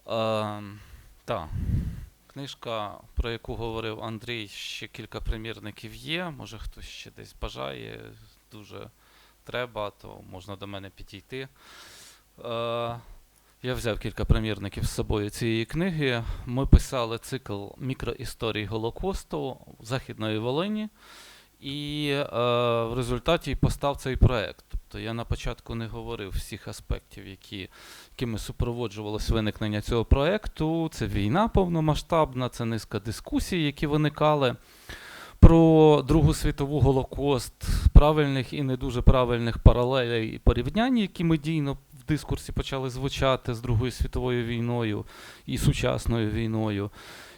Так, книжка, про яку говорив Андрій, ще кілька примірників є. Може хтось ще десь бажає, дуже треба, то можна до мене підійти. Я взяв кілька примірників з собою цієї книги. Ми писали цикл мікроісторій Голокосту Західної Волині. І в результаті постав цей проект. Тобто я на початку не говорив всіх аспектів, якими супроводжувалось виникнення цього проекту. Це війна повномасштабна, це низка дискусій, які виникали про Другу світову Голокост, правильних і не дуже правильних паралелей і порівнянь, які медійно в дискурсі почали звучати з Другою світовою війною і сучасною війною.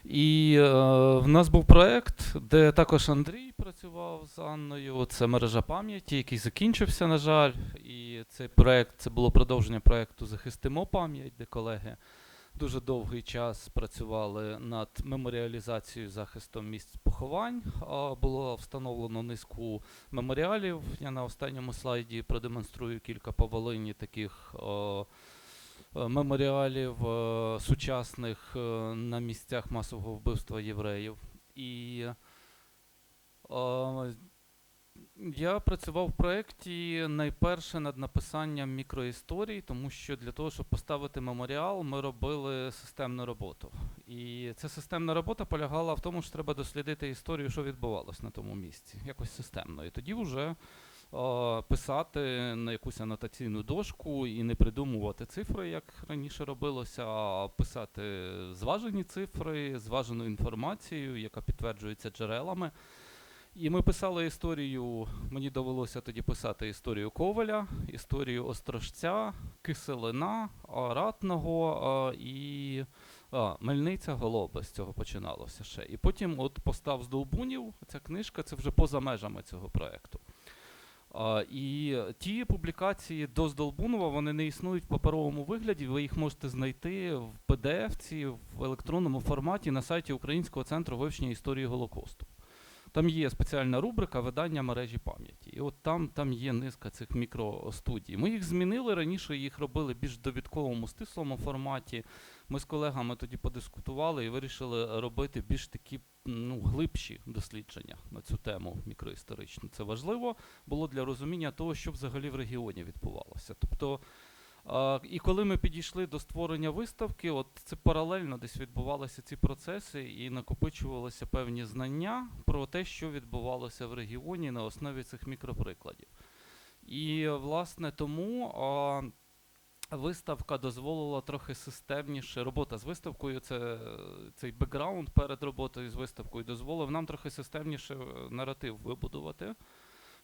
І в нас був проєкт, де також Андрій працював з Анною. Це мережа пам'яті, який закінчився, на жаль. І цей проєкт, це було продовження проєкту «Захистимо пам'ять», де колеги дуже довгий час працювали над меморіалізацією, захистом місць поховань. Було встановлено низку меморіалів. Я на останньому слайді продемонструю кілька по Волині таких меморіалів сучасних на місцях масового вбивства євреїв. І я працював в проєкті найперше над написанням мікроісторій, тому що для того, щоб поставити меморіал, ми робили системну роботу. І ця системна робота полягала в тому, що треба дослідити історію, що відбувалося на тому місці, якось системно. І тоді вже писати на якусь анотаційну дошку і не придумувати цифри, як раніше робилося, а писати зважені цифри, зважену інформацію, яка підтверджується джерелами. І ми писали історію, мені довелося тоді писати історію Коваля, історію Острожця, Киселина, Ратного і Мельниця, Голоба, з цього починалося ще. І потім от «Постав з Долбунів», ця книжка, це вже поза межами цього проєкту. І ті публікації до Здолбунова, вони не існують в паперовому вигляді, ви їх можете знайти в PDF-ці, в електронному форматі на сайті Українського центру вивчення історії Голокосту. Там є спеціальна рубрика «Видання мережі пам'яті». І от там є низка цих мікростудій. Ми їх змінили, раніше їх робили більш довідковому, стислому форматі. Ми з колегами тоді подискутували і вирішили робити більш такі глибші дослідження на цю тему мікроісторичну. Це важливо було для розуміння того, що взагалі в регіоні відбувалося. Тобто, і коли ми підійшли до створення виставки, от це паралельно десь відбувалися ці процеси і накопичувалися певні знання про те, що відбувалося в регіоні на основі цих мікроприкладів. І, власне, тому виставка дозволила трохи системніше, робота з виставкою, цей бекграунд перед роботою з виставкою дозволив нам трохи системніше наратив вибудувати,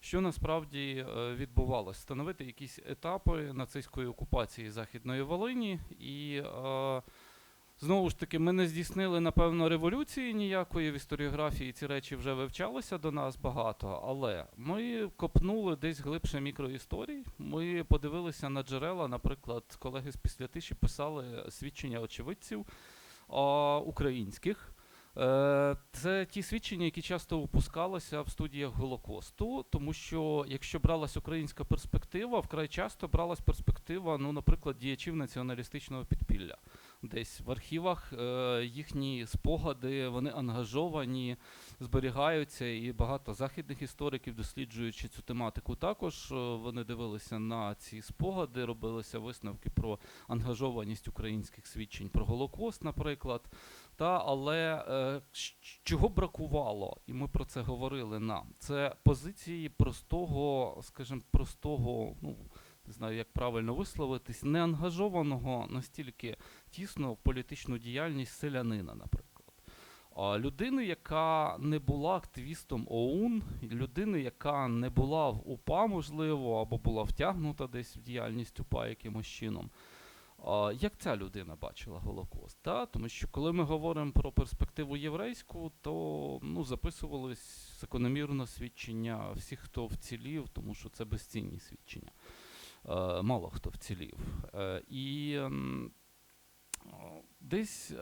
що насправді відбувалося. Встановити якісь етапи нацистської окупації Західної Волині. І знову ж таки, ми не здійснили, напевно, революції ніякої в історіографії, ці речі вже вивчалися до нас багато, але ми копнули десь глибше мікроісторій, ми подивилися на джерела, наприклад, колеги з Післятиші писали свідчення очевидців українських. Це ті свідчення, які часто опускалися в студіях Голокосту, тому що якщо бралась українська перспектива, вкрай часто бралась перспектива, наприклад, діячів націоналістичного підпілля. Десь в архівах їхні спогади, вони ангажовані, зберігаються, і багато західних істориків, досліджуючи цю тематику, також вони дивилися на ці спогади, робилися висновки про ангажованість українських свідчень про Голокост, наприклад. Але чого бракувало, і ми про це говорили нам, це позиції простого, скажімо, не знаю, як правильно висловитись, неангажованого настільки тісно в політичну діяльність селянина, наприклад. Людини, яка не була активістом ОУН, людини, яка не була в УПА, можливо, або була втягнута десь в діяльність УПА якимось чином. Як ця людина бачила Голокост? Тому що коли ми говоримо про перспективу єврейську, то записувались закономірно свідчення всіх, хто вцілів, тому що це безцінні свідчення. Мало хто вцілів. І десь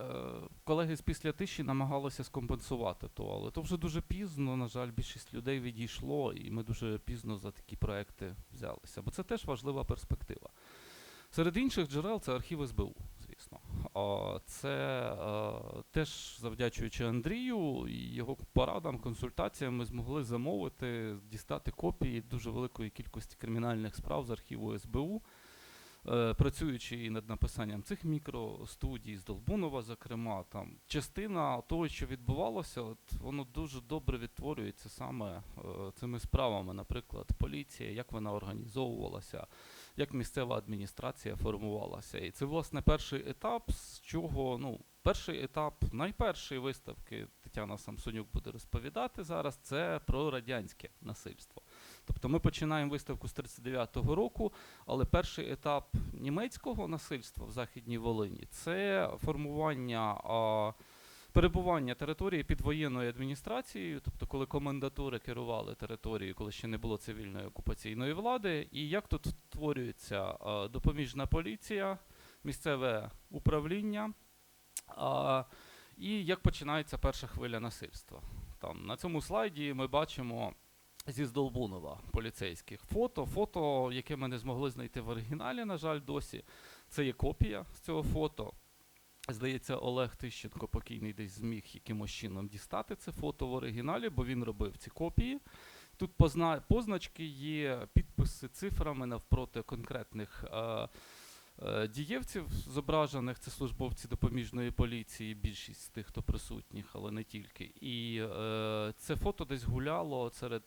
колеги з Післятиші намагалися скомпенсувати то, але то вже дуже пізно, на жаль, більшість людей відійшло, і ми дуже пізно за такі проекти взялися. Бо це теж важлива перспектива. Серед інших джерел це архів СБУ, звісно. Це теж завдячуючи Андрію і його порадам, консультаціям ми змогли замовити, дістати копії дуже великої кількості кримінальних справ з архіву СБУ. Працюючи і над написанням цих мікростудій, з Долбунова, зокрема, там частина того, що відбувалося, воно дуже добре відтворюється саме цими справами. Наприклад, поліція, як вона організовувалася, як місцева адміністрація формувалася. І це, власне, перший етап, з чого, перший етап найпершої виставки, Тетяна Самсонюк буде розповідати зараз, це про радянське насильство. Тобто ми починаємо виставку з 1939 року, але перший етап німецького насильства в Західній Волині – це формування, перебування території під воєнною адміністрацією, тобто коли комендатури керували територією, коли ще не було цивільної окупаційної влади, і як тут створюється допоміжна поліція, місцеве управління, і як починається перша хвиля насильства. Там, на цьому слайді ми бачимо зі Здолбунова поліцейських фото, яке ми не змогли знайти в оригіналі, на жаль, досі. Це є копія з цього фото. Здається, Олег Тищенко покійний десь зміг якимось чином дістати це фото в оригіналі, бо він робив ці копії. Тут позначки є, підписи цифрами навпроти конкретних дієвців зображених, це службовці допоміжної поліції, більшість з тих, хто присутніх, але не тільки. І це фото десь гуляло серед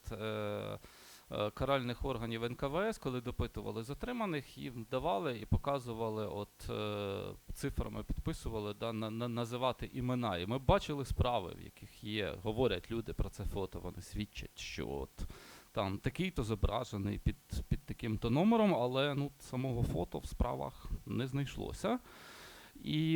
каральних органів НКВС, коли допитували затриманих, їм давали і показували, цифрами підписували, називати імена. І ми бачили справи, в яких говорять люди про це фото, вони свідчать, що там такий-то зображений під таким-то номером, але самого фото в справах не знайшлося. І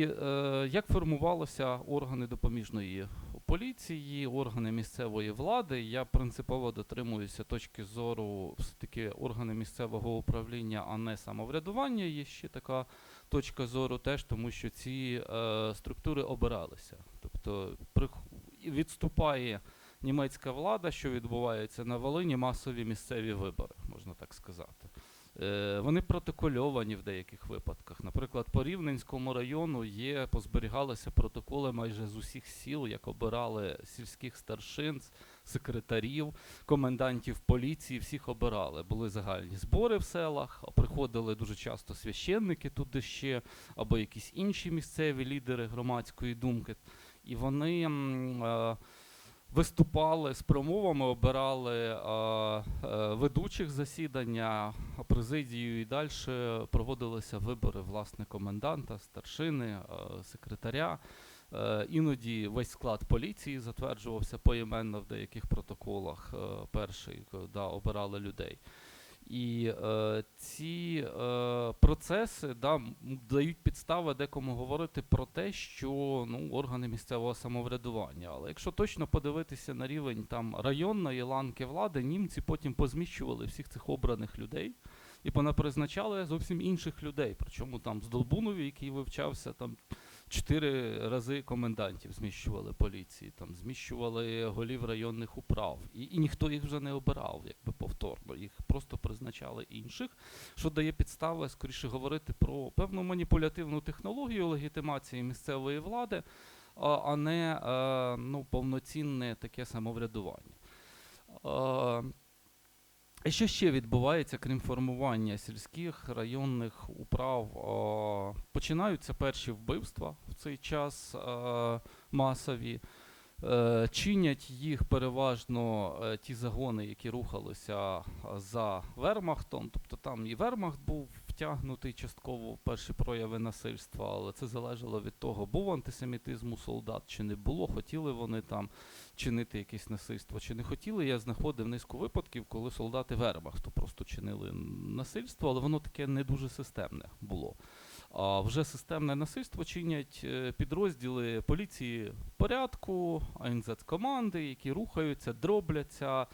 як формувалися органи допоміжної поліції, органи місцевої влади, я принципово дотримуюся точки зору все-таки органи місцевого управління, а не самоврядування. Є ще така точка зору теж, тому що ці структури обиралися. Тобто відступає німецька влада, що відбувається на Волині, масові місцеві вибори, можна так сказати. Вони протокольовані в деяких випадках. Наприклад, по Рівненському району позберігалися протоколи майже з усіх сіл, як обирали сільських старшин, секретарів, комендантів поліції, всіх обирали. Були загальні збори в селах, приходили дуже часто священники туди ще, або якісь інші місцеві лідери громадської думки. І вони виступали з промовами, обирали ведучих засідання, президію, і далі проводилися вибори, власне, коменданта, старшини, секретаря. Іноді весь склад поліції затверджувався поіменно в деяких протоколах, перший, обирали людей. І ці процеси дають підстави декому говорити про те, що органи місцевого самоврядування. Але якщо точно подивитися на рівень районної ланки влади, німці потім позміщували всіх цих обраних людей і понапризначали зовсім інших людей. Причому з Долбунові, який вивчався, 4 рази комендантів зміщували поліції, зміщували голів районних управ. І ніхто їх вже не обирав, повторно. Їх просто призначали інших, що дає підстави, скоріше, говорити про певну маніпулятивну технологію легітимації місцевої влади, а не повноцінне таке самоврядування. І що ще відбувається, крім формування сільських, районних управ? Починаються перші вбивства в цей час масові. Чинять їх переважно ті загони, які рухалися за вермахтом. Тобто там і вермахт був втягнутий частково в перші прояви насильства, але це залежало від того, був антисемітизм у солдат чи не було, хотіли вони чинити якесь насильство чи не хотіли. Я знаходив низку випадків, коли солдати вермахту просто чинили насильство, але воно таке не дуже системне було. А вже системне насильство чинять підрозділи поліції порядку, АНЗ-команди, які рухаються, дробляться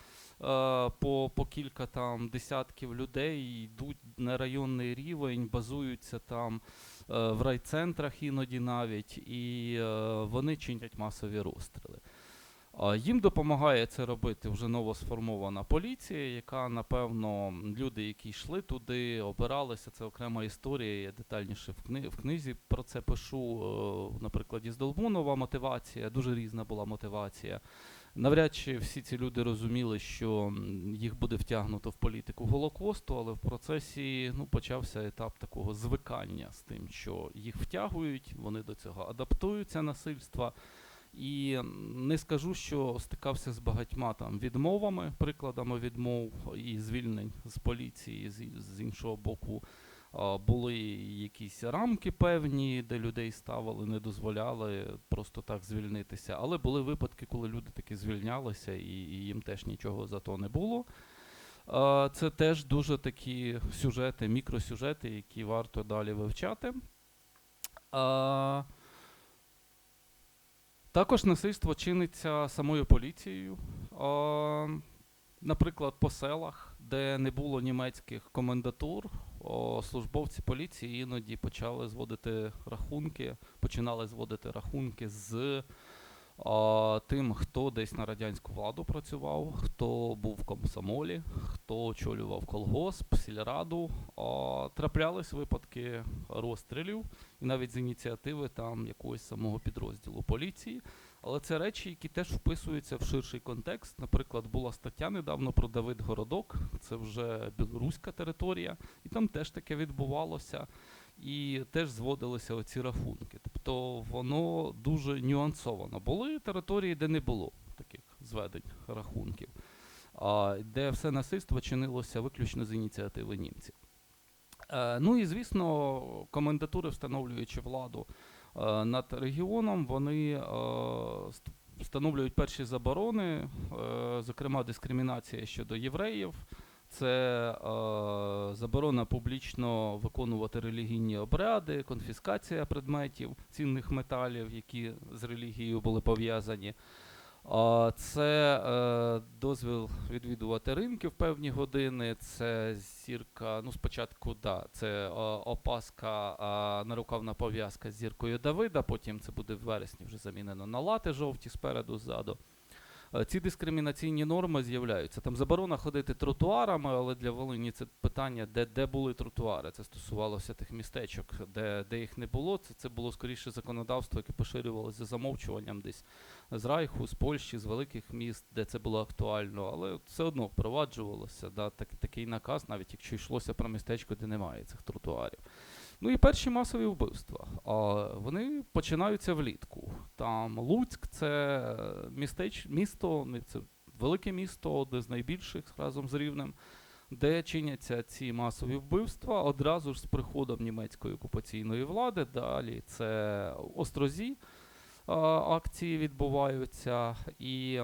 по кілька десятків людей, йдуть на районний рівень, базуються в райцентрах іноді навіть, і вони чинять масові розстріли. Їм допомагає це робити вже новосформована поліція, яка, напевно, люди, які йшли туди, обиралися, це окрема історія, я детальніше в книзі про це пишу, на прикладі Здолбунова мотивація, дуже різна була мотивація. Навряд чи всі ці люди розуміли, що їх буде втягнуто в політику Голокосту, але в процесі почався етап такого звикання з тим, що їх втягують, вони до цього адаптуються насильства. І не скажу, що стикався з багатьма там відмовами, прикладами відмов і звільнень з поліції, з іншого боку. Були якісь рамки певні, де людей ставили, не дозволяли просто так звільнитися. Але були випадки, коли люди таки звільнялися і їм теж нічого за то не було. Це теж дуже такі сюжети, мікросюжети, які варто далі вивчати. Також насильство чиниться самою поліцією. Наприклад, по селах, де не було німецьких комендатур, службовці поліції іноді починали зводити рахунки з тим, хто десь на радянську владу працював, хто був в комсомолі, хто очолював колгосп, сільраду. Траплялись випадки розстрілів, і навіть з ініціативи там якогось самого підрозділу поліції. Але це речі, які теж вписуються в ширший контекст. Наприклад, була стаття недавно про Давидгородок, це вже білоруська територія, і там теж таке відбувалося, і теж зводилися оці рахунки. Тобто воно дуже нюансовано. Були території, де не було таких зведень рахунків, де все насильство чинилося виключно з ініціативи німців. Ну і, звісно, комендатури, встановлюючи владу над регіоном, вони встановлюють перші заборони, зокрема дискримінація щодо євреїв. Це заборона публічно виконувати релігійні обряди, конфіскація предметів, цінних металів, які з релігією були пов'язані. Це дозвіл відвідувати ринки в певні години, це зірка, спочатку, це опаска, нарукавна пов'язка з зіркою Давида, потім це буде в вересні вже замінено на лати жовті спереду, ззаду. Ці дискримінаційні норми з'являються. Там заборона ходити тротуарами, але для Волині це питання, де були тротуари. Це стосувалося тих містечок, де їх не було. Це було скоріше законодавство, яке поширювалося за замовчуванням десь з Райху, з Польщі, з великих міст, де це було актуально. Але все одно впроваджувалося такий наказ, навіть якщо йшлося про містечко, де немає цих тротуарів. Ну і перші масові вбивства. Вони починаються влітку. Там Луцьк – це місто, це велике місто, одне з найбільших разом з Рівнем, де чиняться ці масові вбивства одразу ж з приходом німецької окупаційної влади. Далі це Острозі акції відбуваються. І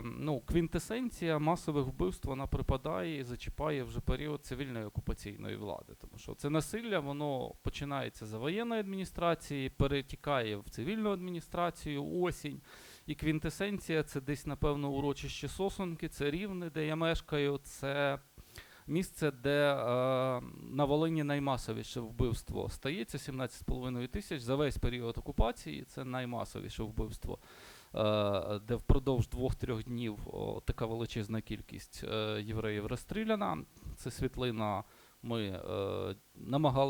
квінтесенція масових вбивств, вона припадає і зачіпає вже період цивільної окупаційної влади. Тому що це насилля, воно починається за воєнної адміністрації, перетікає в цивільну адміністрацію, осінь. І квінтесенція – це десь, напевно, урочище Сосонки, це Рівне, де я мешкаю, це місце, де на Волині наймасовіше вбивство стається, 17,5 тисяч за весь період окупації, це наймасовіше вбивство, де впродовж 2-3 днів така величезна кількість євреїв розстріляна. Це світлина, ми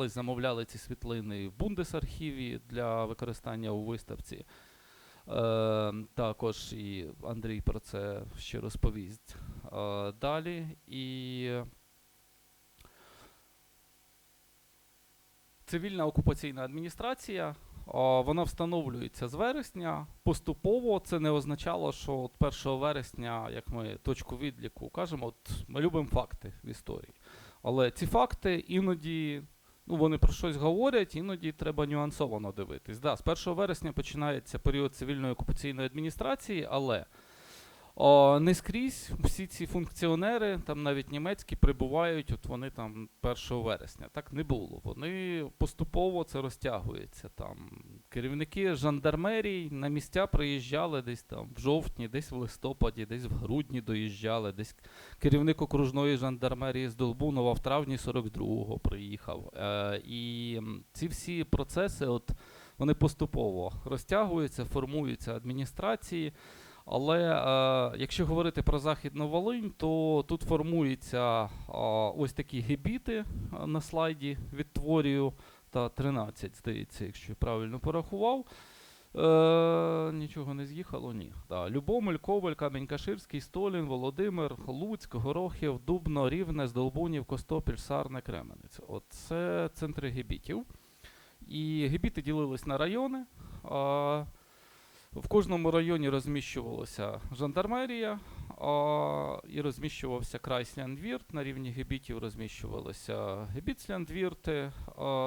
замовляли ці світлини в Бундесархіві для використання у виставці. Також і Андрій про це ще розповість далі. І цивільна окупаційна адміністрація, вона встановлюється з вересня. Поступово це не означало, що от 1 вересня, як ми точку відліку кажемо, ми любимо факти в історії. Але ці факти іноді, вони про щось говорять, іноді треба нюансовано дивитись. З 1 вересня починається період цивільної окупаційної адміністрації, але не скрізь всі ці функціонери, там навіть німецькі, прибувають, от вони там 1 вересня. Так не було. Вони поступово це розтягується. Там керівники жандармерій на місця приїжджали десь там в жовтні, десь в листопаді, десь в грудні доїжджали, десь керівник окружної жандармерії з Долбунова в травні 42-го приїхав. І ці всі процеси, вони поступово розтягуються, формуються адміністрації. Але якщо говорити про Західну Волинь, то тут формуються ось такі гебіти на слайді, відтворюю, та 13, здається, якщо я правильно порахував. Нічого не з'їхало, ні. Да. Любомель, Коваль, Камінь-Каширський, Столін, Володимир, Луцьк, Горохів, Дубно, Рівне, Здолбунів, Костопіль, Сарне, Кременець. Це центри гебітів. І гебіти ділились на райони. В кожному районі розміщувалася жандармерія і розміщувався Крайсляндвірт. На рівні гебітів розміщувалися гебіцляндвірти.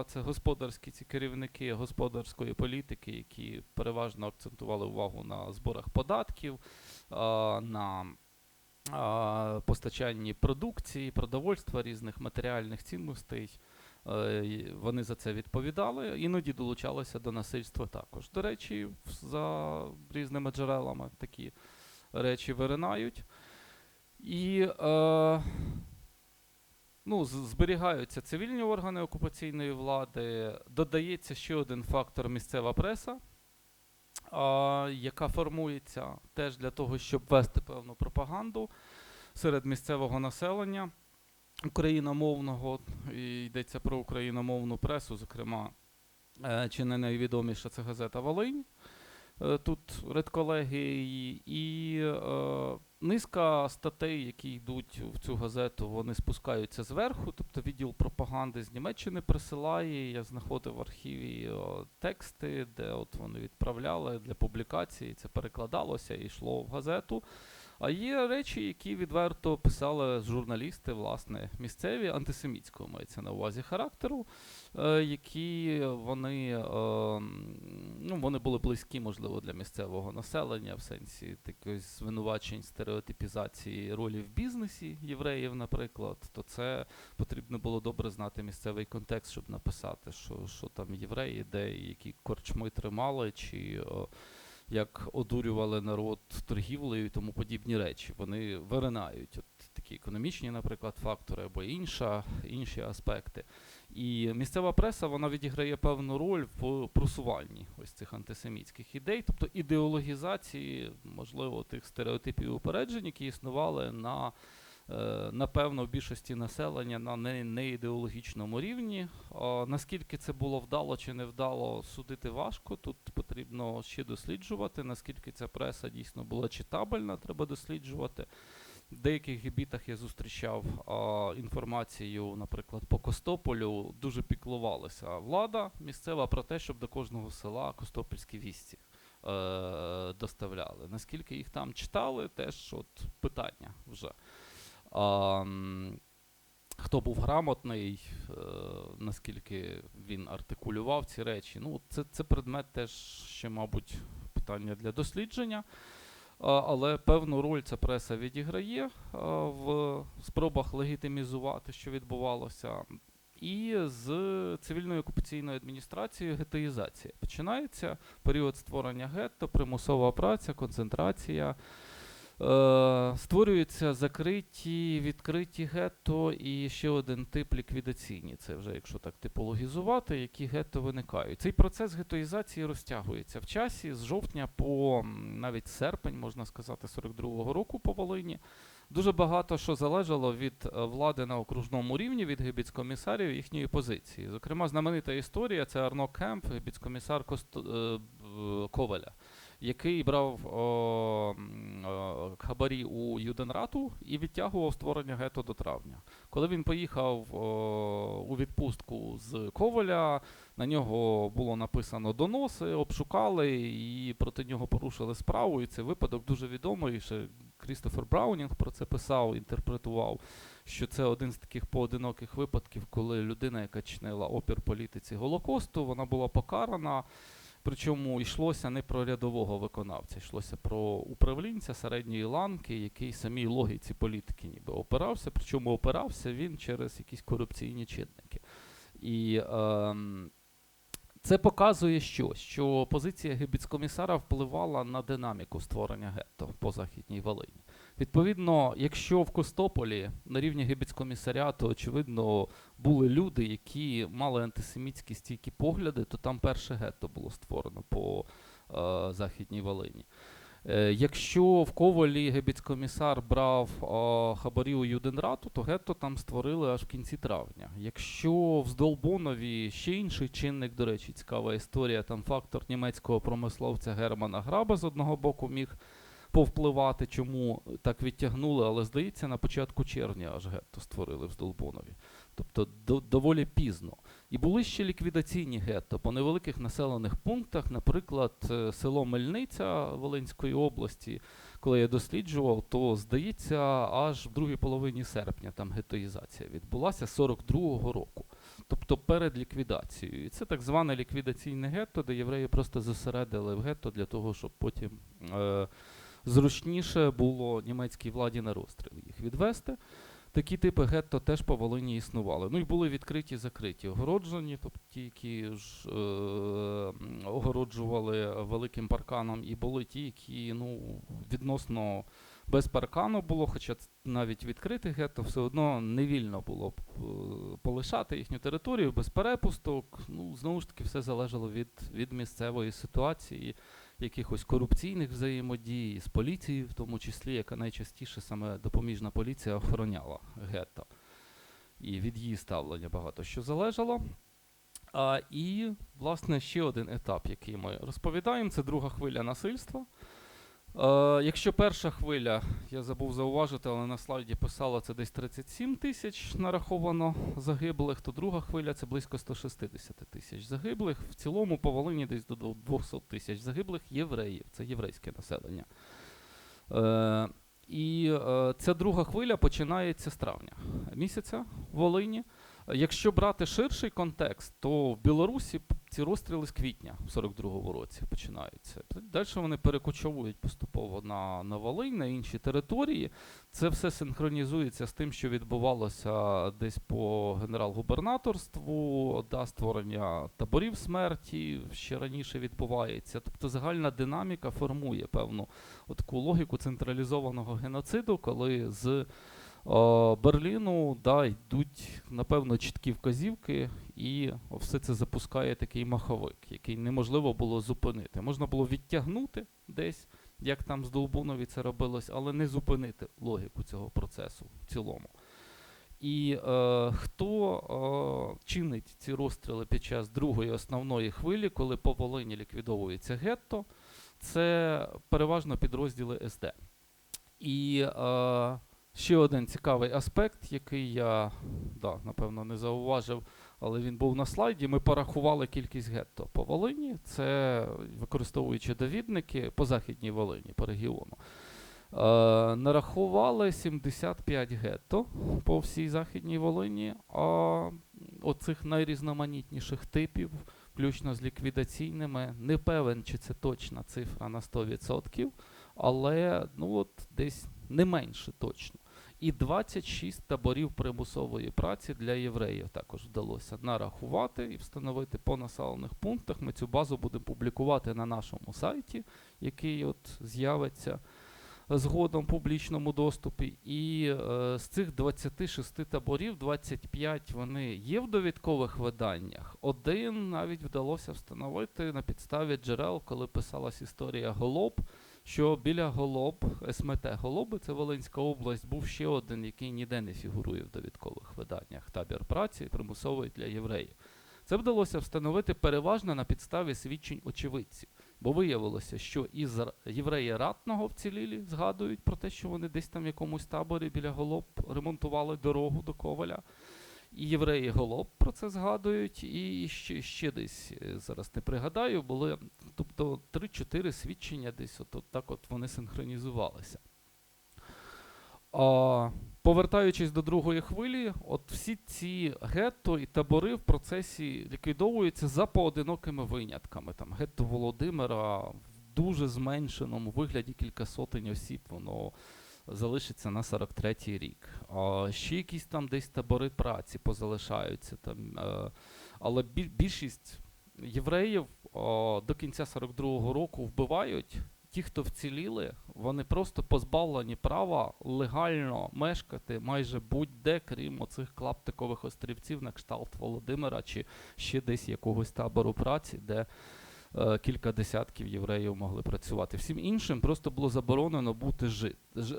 Це господарські ці керівники господарської політики, які переважно акцентували увагу на зборах податків, на постачанні продукції, продовольства, різних матеріальних цінностей. Вони за це відповідали, іноді долучалися до насильства також. До речі, за різними джерелами такі речі виринають. І зберігаються цивільні органи окупаційної влади. Додається ще один фактор – місцева преса, яка формується теж для того, щоб вести певну пропаганду серед місцевого населення україномовного. І йдеться про україномовну пресу, зокрема, чи не найвідоміша це газета «Волинь». Тут редколегії і низка статей, які йдуть в цю газету, вони спускаються зверху, тобто відділ пропаганди з Німеччини присилає. Я знаходив в архіві тексти, де от вони відправляли для публікації, це перекладалося і йшло в газету. А є речі, які відверто писали журналісти, власне, місцеві, антисемітського мається на увазі характеру, які вони були близькі, можливо, для місцевого населення, в сенсі таких звинувачень, стереотипізації ролі в бізнесі євреїв, наприклад, то це потрібно було добре знати місцевий контекст, щоб написати, що там євреї, де які корчми тримали, чи як одурювали народ торгівлею і тому подібні речі. Вони виринають такі економічні, наприклад, фактори або інші аспекти. І місцева преса, вона відіграє певну роль в просуванні ось цих антисемітських ідей, тобто ідеологізації, можливо, тих стереотипів і упереджень, які існували напевно, в більшості населення на неідеологічному рівні. Наскільки це було вдало чи не вдало, судити важко. Тут потрібно ще досліджувати. Наскільки ця преса дійсно була читабельна, треба досліджувати. В деяких гебітах я зустрічав інформацію, наприклад, по Костополю. Дуже піклувалася влада місцева про те, щоб до кожного села костопільські вісті доставляли. Наскільки їх там читали, теж питання вже. Хто був грамотний, наскільки він артикулював ці речі. Це предмет теж ще, мабуть, питання для дослідження. Але певну роль ця преса відіграє в спробах легітимізувати, що відбувалося. І з цивільною окупаційною адміністрацією гетоїзація. Починається період створення гетто, примусова праця, концентрація. Створюються закриті, відкриті гетто і ще один тип ліквідаційні. Це вже, якщо так типологізувати, які гетто виникають. Цей процес гетоїзації розтягується в часі з жовтня по навіть серпень, можна сказати, 42-го року по Волині. Дуже багато що залежало від влади на окружному рівні, від гебіцкомісарів і їхньої позиції. Зокрема, знаменита історія – це Арно Кемп, гебіцкомісар Коваля, який брав хабарі у Юденрату і відтягував створення гетто до травня. Коли він поїхав у відпустку з Коваля, на нього було написано доноси, обшукали і проти нього порушили справу. І цей випадок дуже відомий, ще Крістофер Браунінг про це писав, інтерпретував, що це один з таких поодиноких випадків, коли людина, яка чинила опір політиці Голокосту, вона була покарана. Причому йшлося не про рядового виконавця, йшлося про управлінця середньої ланки, який самій логіці політики ніби опирався, причому опирався він через якісь корупційні чинники. І це показує що позиція гебіцкомісара впливала на динаміку створення гетто по Західній Волині. Відповідно, якщо в Костополі на рівні гебіцкомісаріату, очевидно, були люди, які мали антисемітські стійкі погляди, то там перше гетто було створено по Західній Волині. Якщо в Ковалі гебіцкомісар брав хабарі у Юденрату, то гетто там створили аж в кінці травня. Якщо в Здолбунові ще інший чинник, до речі, цікава історія, там фактор німецького промисловця Германа Граба з одного боку міг повпливати, чому так відтягнули, але, здається, на початку червня аж гетто створили в Здолбунові. Тобто доволі пізно. І були ще ліквідаційні гетто по невеликих населених пунктах, наприклад, село Мельниця Волинської області, коли я досліджував, то, здається, аж в другій половині серпня там гетоїзація відбулася 42-го року. Тобто перед ліквідацією. І це так зване ліквідаційне гетто, де євреї просто зосередили в гетто для того, щоб потім зручніше було німецькій владі на розстріл їх відвести. Такі типи гетто теж по Волині існували. Ну і були відкриті, закриті, огороджені, тобто ті, які ж огороджували великим парканом, і були ті, які відносно без паркану було, хоча навіть відкритих гетто все одно невільно було полишати їхню територію без перепусток. Знову ж таки, все залежало від місцевої ситуації, якихось корупційних взаємодій з поліцією, в тому числі, яка найчастіше саме допоміжна поліція охороняла гетто. І від її ставлення багато що залежало. І, власне, ще один етап, який ми розповідаємо, це друга хвиля насильства. Якщо перша хвиля, я забув зауважити, але на слайді писала, це десь 37 тисяч нараховано загиблих, то друга хвиля це близько 160 тисяч загиблих. В цілому по Волині десь до 200 тисяч загиблих євреїв, це єврейське населення. І ця друга хвиля починається з травня місяця в Волині. Якщо брати ширший контекст, то в Білорусі ці розстріли з квітня в 42-му році починаються. Далі вони перекочовують поступово на Волинь, на інші території. Це все синхронізується з тим, що відбувалося десь по генерал-губернаторству, створення таборів смерті ще раніше відбувається. Тобто загальна динаміка формує певну таку логіку централізованого геноциду, коли з Берліну йдуть, напевно, чіткі вказівки, і все це запускає такий маховик, який неможливо було зупинити. Можна було відтягнути десь, як там з Долбунові це робилось, але не зупинити логіку цього процесу в цілому. І хто чинить ці розстріли під час другої основної хвилі, коли по Волині ліквідовується гетто, це переважно підрозділи СД. І ще один цікавий аспект, який я, напевно, не зауважив, але він був на слайді. Ми порахували кількість гетто по Волині, це використовуючи довідники по Західній Волині, по регіону. Нарахували 75 гетто по всій Західній Волині, оцих найрізноманітніших типів, включно з ліквідаційними. Не певен, чи це точна цифра на 100%, але десь не менше точно. І 26 таборів примусової праці для євреїв також вдалося нарахувати і встановити по населених пунктах. Ми цю базу будемо публікувати на нашому сайті, який з'явиться згодом в публічному доступі. І з цих 26 таборів 25 вони є в довідкових виданнях. Один навіть вдалося встановити на підставі джерел, коли писалась історія Голоб, що біля Голоб, СМТ Голоби, це Волинська область, був ще один, який ніде не фігурує в довідкових виданнях. Табір праці примусовий для євреїв. Це вдалося встановити переважно на підставі свідчень очевидців. Бо виявилося, що із євреї Ратного вцілілі згадують про те, що вони десь там в якомусь таборі біля Голоб ремонтували дорогу до Коваля. І євреї Голоб про це згадують, і ще десь, зараз не пригадаю, були, тобто 3-4 свідчення десь, так вони синхронізувалися. Повертаючись до другої хвилі, всі ці гетто і табори в процесі ліквідовуються за поодинокими винятками. Там гетто Володимира в дуже зменшеному вигляді, кілька сотень осіб, воно залишиться на 43-й рік. Ще якісь там десь табори праці позалишаються. Але більшість євреїв до кінця 42-го року вбивають. Ті, хто вціліли, вони просто позбавлені права легально мешкати майже будь-де, крім оцих клаптикових острівців на кшталт Володимира чи ще десь якогось табору праці, де кілька десятків євреїв могли працювати. Всім іншим просто було заборонено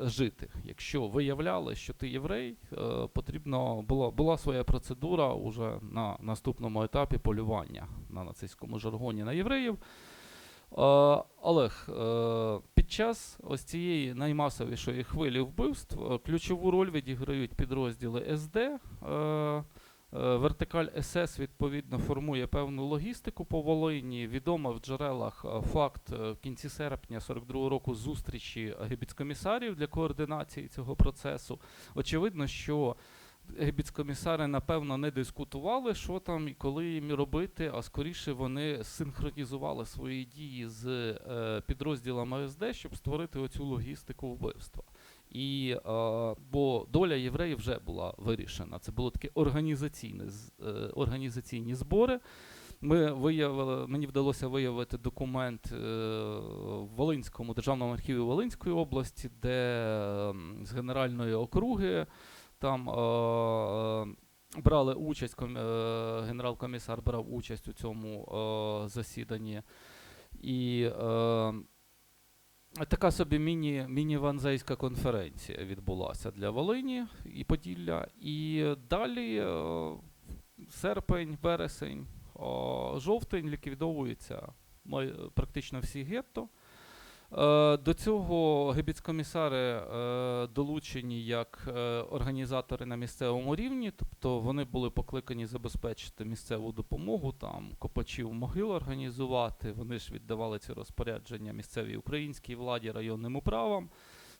жити. Якщо виявляли, що ти єврей, була своя процедура уже на наступному етапі полювання на нацистському жаргоні на євреїв. Олег, під час ось цієї наймасовішої хвилі вбивств ключову роль відіграють підрозділи СД. Вертикаль СС, відповідно, формує певну логістику по Волині. Відомо в джерелах факт в кінці серпня 42-го року зустрічі гебіцкомісарів для координації цього процесу. Очевидно, що гебіцкомісари, напевно, не дискутували, що там і коли їм робити, а скоріше вони синхронізували свої дії з підрозділами СД, щоб створити оцю логістику вбивства. Бо доля євреїв вже була вирішена. Це були такі організаційні збори. Мені вдалося виявити документ в Волинському державному архіві Волинської області, де з Генеральної округи там брали участь, генерал-комісар брав участь у цьому засіданні. І така собі міні-ванзейська конференція відбулася для Волині і Поділля. І далі серпень, вересень, жовтень ліквідовуються практично всі гетто. До цього гебіцкомісари долучені як організатори на місцевому рівні, тобто вони були покликані забезпечити місцеву допомогу, там копачів могил організувати, вони ж віддавали ці розпорядження місцевій українській владі, районним управам.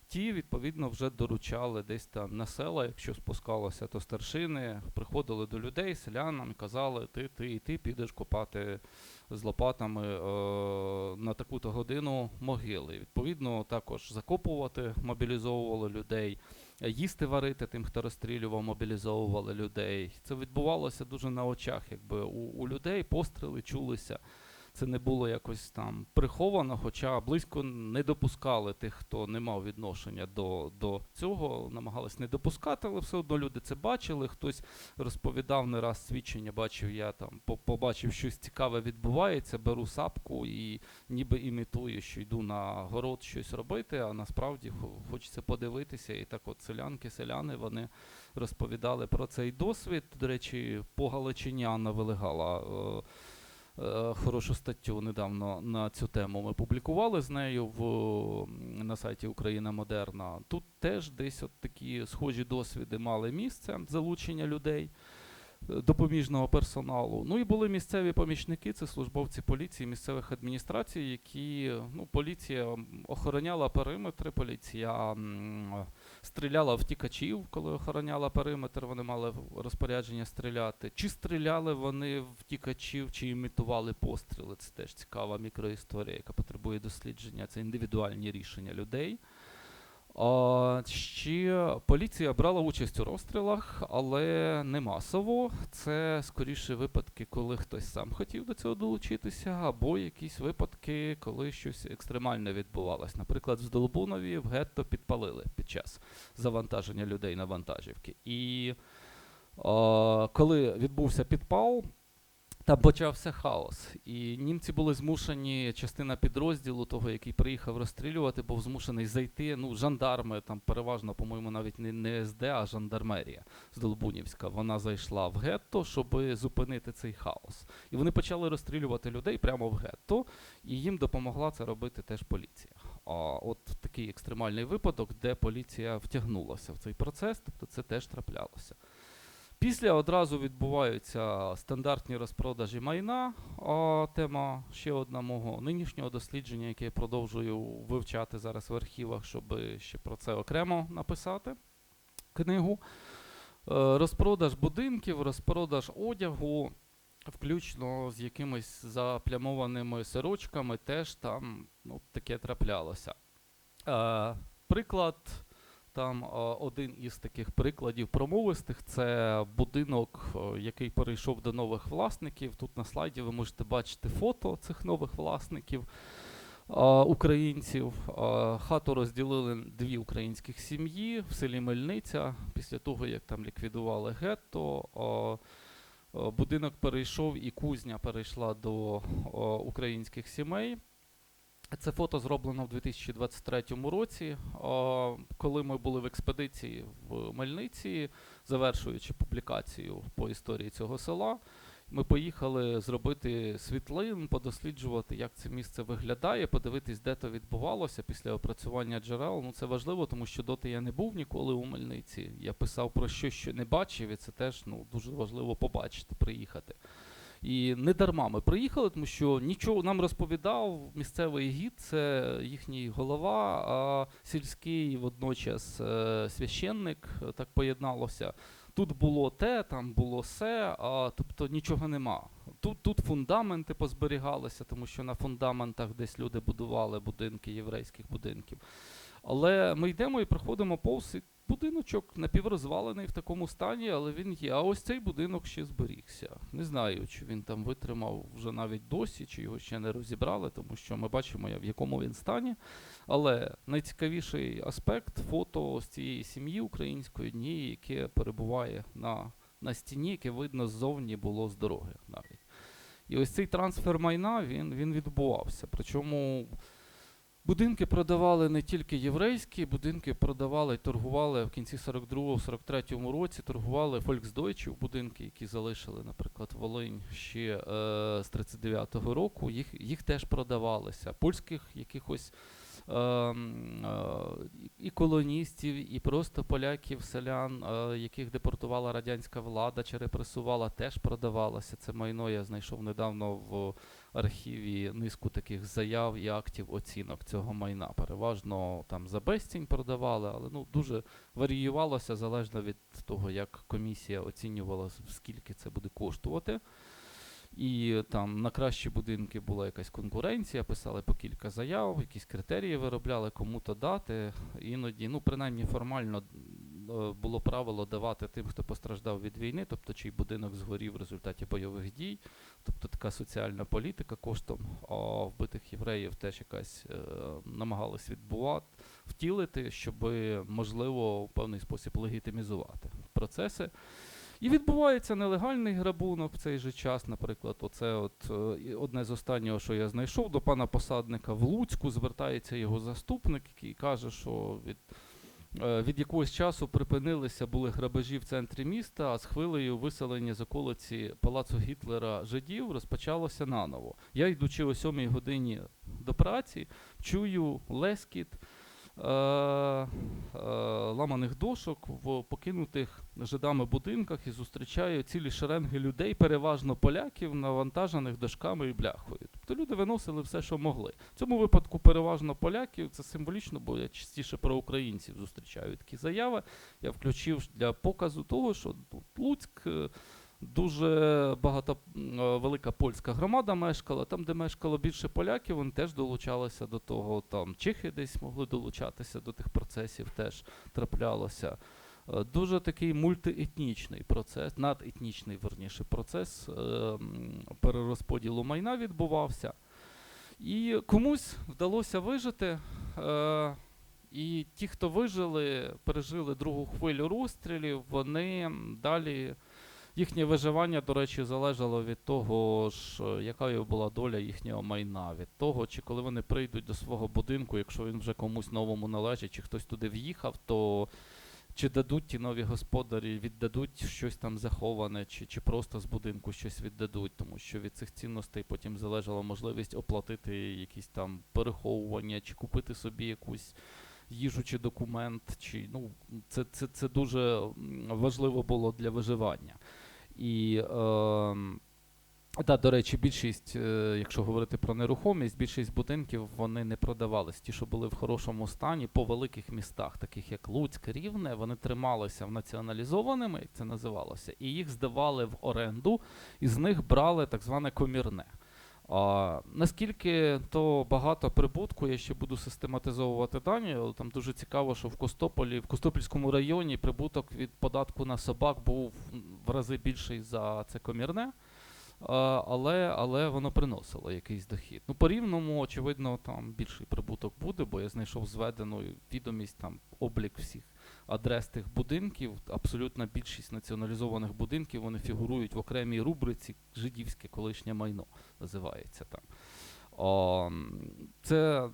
Ті, відповідно, вже доручали десь там на села, якщо спускалося, то старшини приходили до людей, селянам, казали, ти підеш копати з лопатами на таку-то годину могили. Відповідно, також закопувати мобілізовували людей, їсти варити тим, хто розстрілював, мобілізовували людей. Це відбувалося дуже на очах, якби у людей постріли чулися. Це не було якось там приховано, хоча близько не допускали тих, хто не мав відношення до цього, намагались не допускати, але все одно люди це бачили, хтось розповідав не раз свідчення, бачив я там, побачив щось цікаве відбувається, беру сапку і ніби імітую, що йду на город щось робити, а насправді хочеться подивитися. І так от селяни, вони розповідали про цей досвід. До речі, по Галичині Анна Велигала хорошу статтю недавно на цю тему ми публікували з нею на сайті Україна Модерна. Тут теж десь от такі схожі досвіди мали місце, залучення людей, допоміжного персоналу. Ну і були місцеві помічники, це службовці поліції, місцевих адміністрацій, які, поліція охороняла периметри, поліція стріляла в втікачів, коли охороняла периметр, вони мали розпорядження стріляти. Чи стріляли вони в втікачів, чи імітували постріли, це теж цікава мікроісторія, яка потребує дослідження, це індивідуальні рішення людей. Ще поліція брала участь у розстрілах, але не масово. Це скоріше випадки, коли хтось сам хотів до цього долучитися, або якісь випадки, коли щось екстремальне відбувалось. Наприклад, в Здолбунові в гетто підпалили під час завантаження людей на вантажівки. І коли відбувся підпал, там почався хаос, і німці були змушені, частина підрозділу того, який приїхав розстрілювати, був змушений зайти, жандарми, там переважно, по-моєму, навіть не СД, а жандармерія Здолбунівська, вона зайшла в гетто, щоб зупинити цей хаос. І вони почали розстрілювати людей прямо в гетто, і їм допомогла це робити теж поліція. От такий екстремальний випадок, де поліція втягнулася в цей процес, тобто це теж траплялося. Після одразу відбуваються стандартні розпродажі майна. Тема ще одна мого нинішнього дослідження, яке я продовжую вивчати зараз в архівах, щоб ще про це окремо написати книгу. Розпродаж будинків, розпродаж одягу, включно з якимись заплямованими сорочками, теж там таке траплялося. Приклад. Там один із таких прикладів промовистих – це будинок, який перейшов до нових власників. Тут на слайді ви можете бачити фото цих нових власників, українців. Хату розділили дві українських сім'ї в селі Мельниця, після того, як там ліквідували гетто. Будинок перейшов і кузня перейшла до українських сімей. Це фото зроблено в 2023 році, коли ми були в експедиції в Мельниці, завершуючи публікацію по історії цього села. Ми поїхали зробити світлин, подосліджувати, як це місце виглядає, подивитись, де то відбувалося після опрацювання джерел. Ну, це важливо, тому що доти я не був ніколи у Мельниці. Я писав про щось, що не бачив, і це теж дуже важливо побачити, приїхати. І не дарма ми приїхали, тому що нічого нам розповідав місцевий гід, це їхній голова, а сільський водночас священник, так поєдналося. Тут було те, там було се, тобто нічого нема. Тут фундаменти позберігалися, тому що на фундаментах десь люди будували будинки, єврейських будинків. Але ми йдемо і проходимо повз, і будиночок напіврозвалений в такому стані, але він є. А ось цей будинок ще зберігся. Не знаю, чи він там витримав вже навіть досі, чи його ще не розібрали, тому що ми бачимо, в якому він стані. Але найцікавіший аспект – фото з цієї сім'ї української однієї, яке перебуває на стіні, яке видно ззовні було з дороги навіть. І ось цей трансфер майна, він відбувався. Причому будинки продавали не тільки єврейські, будинки продавали і торгували в кінці 42-43 році, торгували Volksdeutsche будинки, які залишили, наприклад, Волинь ще з 39-го року, їх теж продавалися. Польських якихось і колоністів, і просто поляків, селян, яких депортувала радянська влада чи репресувала, теж продавалося. Це майно я знайшов недавно в архіві низку таких заяв і актів оцінок цього майна. Переважно там за безцінь продавали, але дуже варіювалося залежно від того, як комісія оцінювала, скільки це буде коштувати. І там на кращі будинки була якась конкуренція, писали по кілька заяв, якісь критерії виробляли, кому-то дати. Іноді, принаймні формально було правило давати тим, хто постраждав від війни, тобто чий будинок згорів в результаті бойових дій. Тобто така соціальна політика коштом вбитих євреїв теж якась намагались втілити, щоб, можливо, в певний спосіб легітимізувати процеси. І відбувається нелегальний грабунок в цей же час, наприклад, одне з останнього, що я знайшов, до пана посадника в Луцьку звертається його заступник, який каже, що від якогось часу припинилися були грабежі в центрі міста, а з хвилею виселення з околиці палацу Гітлера жидів розпочалося наново. Я, йдучи о 7-й годині до праці, чую лекіт ламаних дошок в покинутих жидами будинках і зустрічаю цілі шеренги людей, переважно поляків, навантажених дошками і бляхою. Тобто люди виносили все, що могли. В цьому випадку переважно поляків, це символічно, бо я частіше про українців зустрічаю такі заяви. Я включив для показу того, що Луцьк дуже велика польська громада мешкала. Там, де мешкало більше поляків, вони теж долучалися до того. Там чехи десь могли долучатися до тих процесів, теж траплялося. Дуже такий мультиетнічний процес, надетнічний, верніше, процес перерозподілу майна відбувався. І комусь вдалося вижити. І ті, хто вижили, пережили другу хвилю розстрілів, вони далі... Їхнє виживання, до речі, залежало від того, якою була доля їхнього майна, від того, чи коли вони прийдуть до свого будинку, якщо він вже комусь новому належить, чи хтось туди в'їхав, то чи дадуть ті нові господарі, віддадуть щось там заховане, чи просто з будинку щось віддадуть, тому що від цих цінностей потім залежала можливість оплатити якісь там переховування, чи купити собі якусь їжу чи документ, це дуже важливо було для виживання. І, до речі, більшість, якщо говорити про нерухомість, більшість будинків, вони не продавались. Ті, що були в хорошому стані, по великих містах, таких як Луцьк, Рівне, вони трималися націоналізованими, як це називалося, і їх здавали в оренду, і з них брали так зване комірне. Наскільки то багато прибутку, я ще буду систематизовувати дані, але там дуже цікаво, що в Костопільському районі прибуток від податку на собак був в рази більший за це комірне. Але воно приносило якийсь дохід. Ну, по Рівному, очевидно, там більший прибуток буде, бо я знайшов зведену відомість, там облік всіх адрес тих будинків. Абсолютна більшість націоналізованих будинків, вони фігурують в окремій рубриці «Жидівське колишнє майно» називається там. Це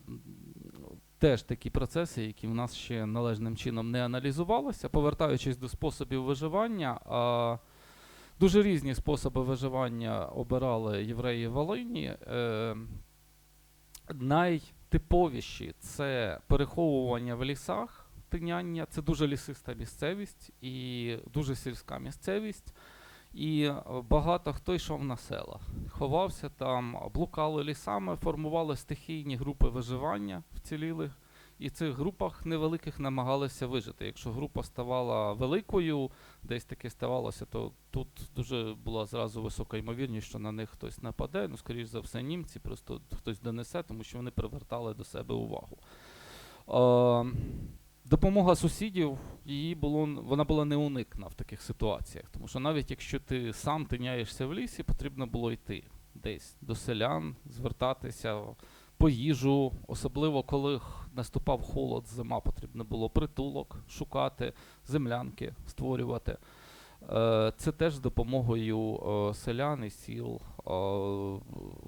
теж такі процеси, які в нас ще належним чином не аналізувалися. Повертаючись до способів виживання, дуже різні способи виживання обирали євреї в Волині. Найтиповіші – це переховування в лісах, тиняння. Це дуже лісиста місцевість і дуже сільська місцевість. І багато хто йшов на села. Ховався там, блукали лісами, формували стихійні групи виживання вцілілих. І в цих групах невеликих намагалися вижити. Якщо група ставала великою, десь таки ставалося, то тут дуже була зразу висока ймовірність, що на них хтось нападе. Ну, скоріш за все, німці, просто хтось донесе, тому що вони привертали до себе увагу. Допомога сусідів, вона була неуникна в таких ситуаціях. Тому що навіть якщо ти сам тиняєшся в лісі, потрібно було йти десь до селян, звертатися по їжу, особливо коли наступав холод, зима, потрібно було притулок шукати, землянки створювати. Це теж з допомогою селян і сіл,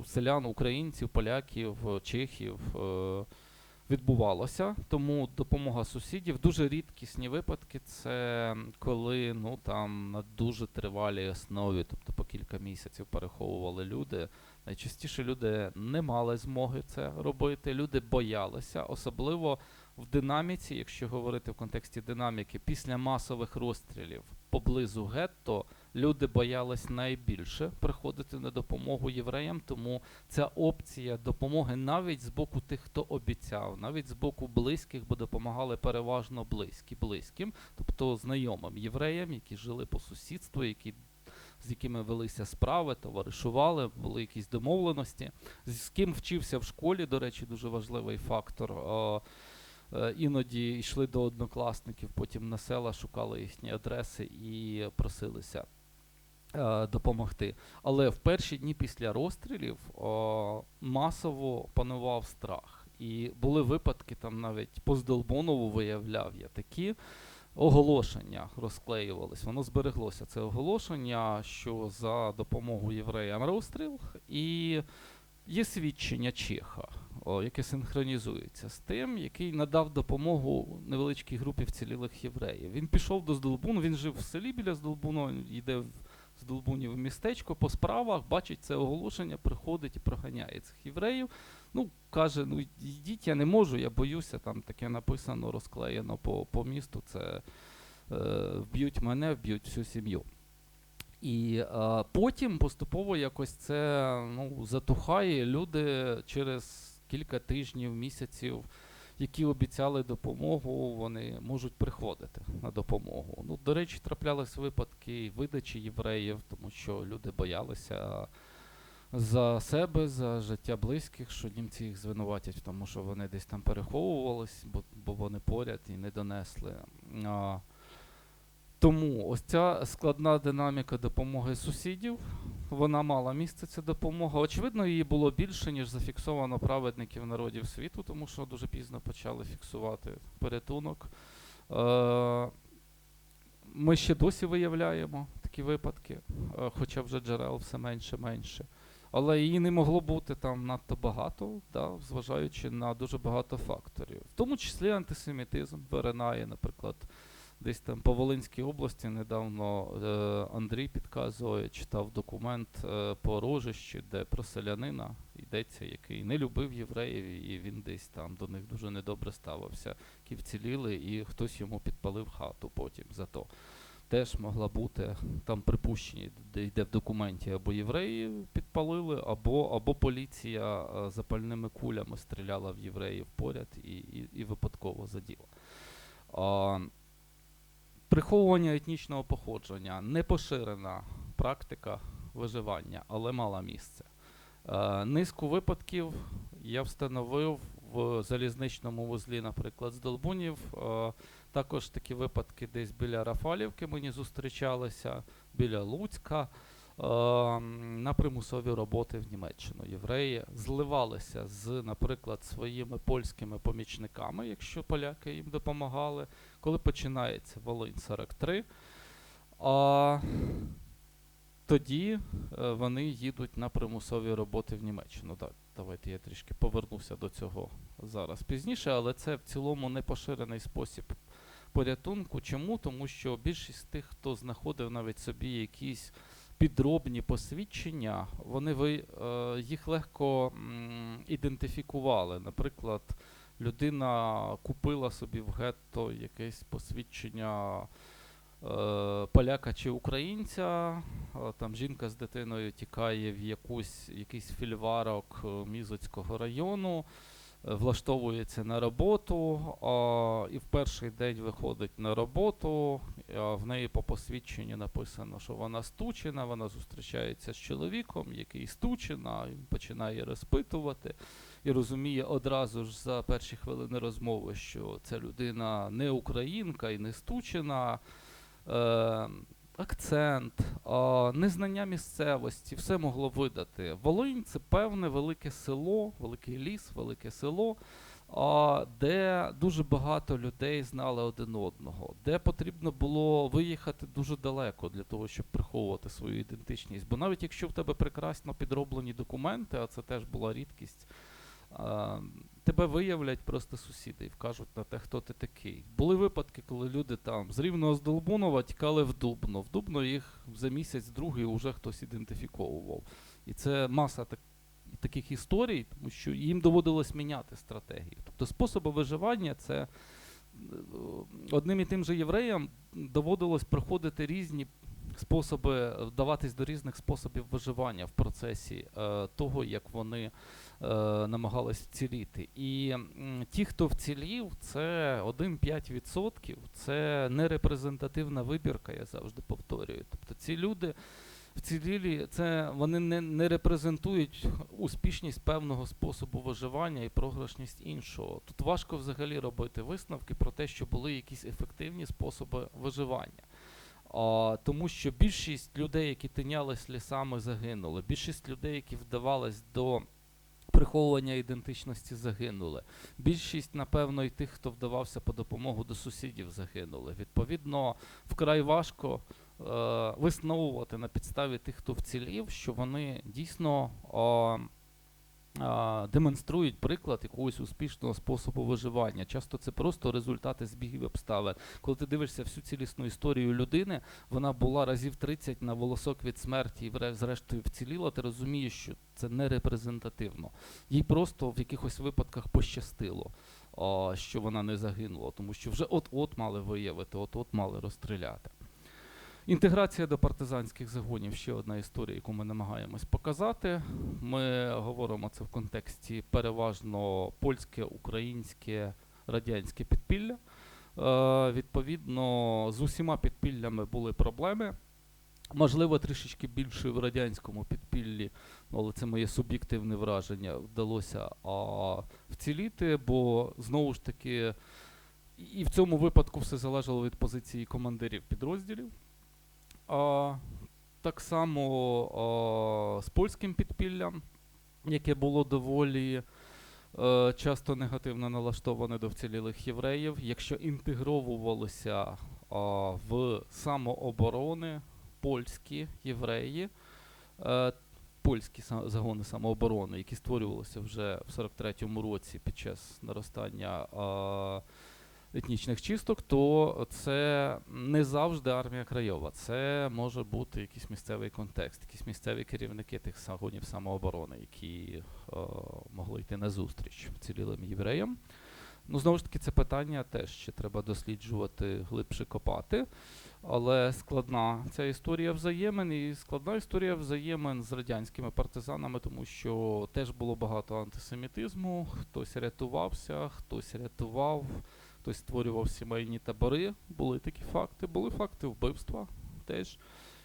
селян, українців, поляків, чехів відбувалося. Тому допомога сусідів. Дуже рідкісні випадки – це коли там на дуже тривалій основі, тобто по кілька місяців переховували люди. Найчастіше люди не мали змоги це робити, люди боялися, особливо в динаміці, якщо говорити в контексті динаміки, після масових розстрілів поблизу гетто люди боялись найбільше приходити на допомогу євреям, тому ця опція допомоги навіть з боку тих, хто обіцяв, навіть з боку близьких, бо допомагали переважно близьким, тобто знайомим євреям, які жили по сусідству, з якими велися справи, товаришували, були якісь домовленості. З ким вчився в школі, до речі, дуже важливий фактор. Іноді йшли до однокласників, потім на села, шукали їхні адреси і просилися допомогти. Але в перші дні після розстрілів масово панував страх. І були випадки, там навіть по Здолбунову виявляв я такі, оголошення розклеювались, воно збереглося, це оголошення, що за допомогу євреям розстріл, і є свідчення чеха, яке синхронізується з тим, який надав допомогу невеличкій групі вцілілих євреїв. Він пішов до Здолбуну, він жив в селі біля Здолбуну, йде в Здолбунів в містечко по справах, бачить це оголошення, приходить і проганяє цих євреїв. Каже, йдіть, я не можу, я боюся, там таке написано, розклеєно по місту, це вб'ють мене, вб'ють всю сім'ю. І потім поступово якось це затухає. Люди через кілька тижнів, місяців, які обіцяли допомогу, вони можуть приходити на допомогу. До речі, траплялись випадки видачі євреїв, тому що люди боялися за себе, за життя близьких, що німці їх звинуватять в тому, що вони десь там переховувались, бо вони поряд і не донесли. Тому ось ця складна динаміка допомоги сусідів, вона мала місце, ця допомога. Очевидно, її було більше, ніж зафіксовано праведників народів світу, тому що дуже пізно почали фіксувати порятунок. Ми ще досі виявляємо такі випадки, хоча вже джерел все менше. Але її не могло бути там надто багато, зважаючи на дуже багато факторів. В тому числі антисемітизм виринає, наприклад, десь там по Волинській області недавно Андрій підказує, читав документ по Рожищі, де про селянина йдеться, який не любив євреїв, і він десь там до них дуже недобре ставився, які вціліли, і хтось йому підпалив хату потім за то. Теж могла бути там припущення, де йде в документі, або євреї підпалили, або поліція запальними кулями стріляла в євреїв поряд і випадково заділа. Приховування етнічного походження – непоширена практика виживання, але мала місце. Низку випадків я встановив в залізничному вузлі, наприклад, Здолбунів. Також такі випадки десь біля Рафалівки мені зустрічалися, біля Луцька. на примусові роботи в Німеччину. Євреї зливалися з, наприклад, своїми польськими помічниками, якщо поляки їм допомагали. Коли починається Волинь 43, тоді вони їдуть на примусові роботи в Німеччину. Так, давайте я трішки повернуся до цього зараз пізніше, але це в цілому не поширений спосіб порятунку. Чому? Тому що більшість тих, хто знаходив навіть собі якісь підробні посвідчення, вони їх легко ідентифікували. Наприклад, людина купила собі в гетто якесь посвідчення поляка чи українця, там жінка з дитиною тікає в якийсь фільварок Мізоцького району, влаштовується на роботу, і в перший день виходить на роботу, в неї по посвідченню написано, що вона стучена, вона зустрічається з чоловіком, який стучена, він починає розпитувати і розуміє одразу ж за перші хвилини розмови, що ця людина не українка і не стучена. Акцент, незнання місцевості, все могло видати. Волинь – це певне велике село, великий ліс, велике село, де дуже багато людей знали один одного, де потрібно було виїхати дуже далеко для того, щоб приховувати свою ідентичність. Бо навіть якщо в тебе прекрасно підроблені документи, а це теж була рідкість, тебе виявлять просто сусіди і вкажуть на те, хто ти такий. Були випадки, коли люди там з Рівного, з Долбунова тікали в Дубно. В Дубно їх за місяць-другий уже хтось ідентифіковував. І це маса таких історій, тому що їм доводилось міняти стратегію. Тобто способи виживання – це одним і тим же євреям доводилось проходити різні способи, вдаватись до різних способів виживання в процесі того, як вони намагались вціліти. І ті, хто вцілів, це 1-5%, це не репрезентативна вибірка, я завжди повторюю. Тобто ці люди вцілілі, вони не репрезентують успішність певного способу виживання і програшність іншого. Тут важко взагалі робити висновки про те, що були якісь ефективні способи виживання. Тому що більшість людей, які тинялись лісами, загинули. Більшість людей, які вдавались до приховування ідентичності, загинули. Більшість, напевно, і тих, хто вдавався по допомогу до сусідів, загинули. Відповідно, вкрай важко висновувати на підставі тих, хто вцілів, що вони дійсно демонструють приклад якогось успішного способу виживання. Часто це просто результати збігів обставин. Коли ти дивишся всю цілісну історію людини, вона була разів 30 на волосок від смерті і зрештою вціліла, ти розумієш, що це не репрезентативно. Їй просто в якихось випадках пощастило, що вона не загинула, тому що вже от-от мали виявити, от-от мали розстріляти. Інтеграція до партизанських загонів – ще одна історія, яку ми намагаємось показати. Ми говоримо це в контексті переважно польське, українське, радянське підпілля. Відповідно, з усіма підпіллями були проблеми. Можливо, трішечки більше в радянському підпіллі, але це моє суб'єктивне враження, вдалося вціліти, бо, знову ж таки, і в цьому випадку все залежало від позиції командирів підрозділів. Так само з польським підпіллям, яке було доволі часто негативно налаштоване до вцілілих євреїв, якщо інтегровувалися в самооборони польські євреї, польські загони самооборони, які створювалися вже в 43-му році під час наростання етнічних чисток, то це не завжди армія краєва. Це може бути якийсь місцевий контекст, якісь місцеві керівники тих загонів самооборони, які могли йти на зустріч вцілілим євреям. Ну, знову ж таки, це питання теж ще треба досліджувати, глибше копати. Але складна ця історія взаємин, і складна історія взаємин з радянськими партизанами, тому що теж було багато антисемітизму, хтось рятувався, хтось рятував, хтось створював сімейні табори, були такі факти, були факти вбивства теж.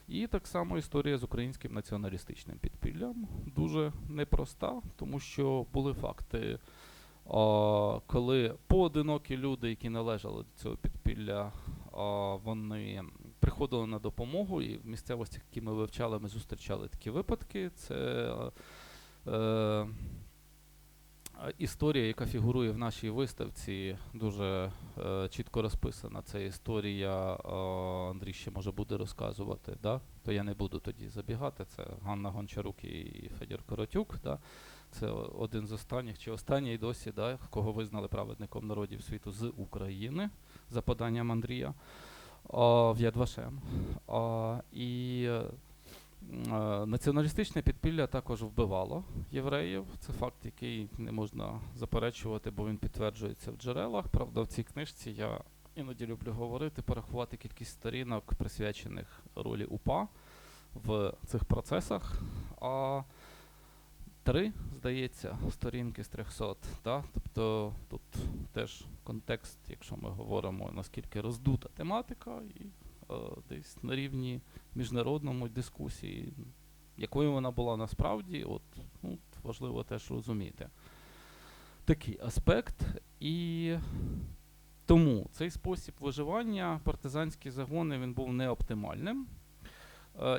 І так само історія з українським націоналістичним підпіллям дуже непроста, тому що були факти, коли поодинокі люди, які належали до цього підпілля, вони приходили на допомогу, і в місцевостях, які ми вивчали, ми зустрічали такі випадки. Це історія, яка фігурує в нашій виставці, дуже чітко розписана. Це історія, Андрій ще може буде розказувати, да? То я не буду тоді забігати. Це Ганна Гончарук і Федір Коротюк. Да? Це один з останніх, чи останній досі, да? Кого визнали праведником народів світу з України, за поданням Андрія, в Яд Вашем. І націоналістичне підпілля також вбивало євреїв. Це факт, який не можна заперечувати, бо він підтверджується в джерелах. Правда, в цій книжці я іноді люблю говорити, порахувати кількість сторінок, присвячених ролі УПА в цих процесах. 3, здається, сторінки з 300. Да? Тобто тут теж контекст, якщо ми говоримо, наскільки роздута тематика, і десь на рівні міжнародному дискусії, якою вона була насправді, важливо теж розуміти такий аспект. І тому цей спосіб виживання, партизанські загони, він був неоптимальним.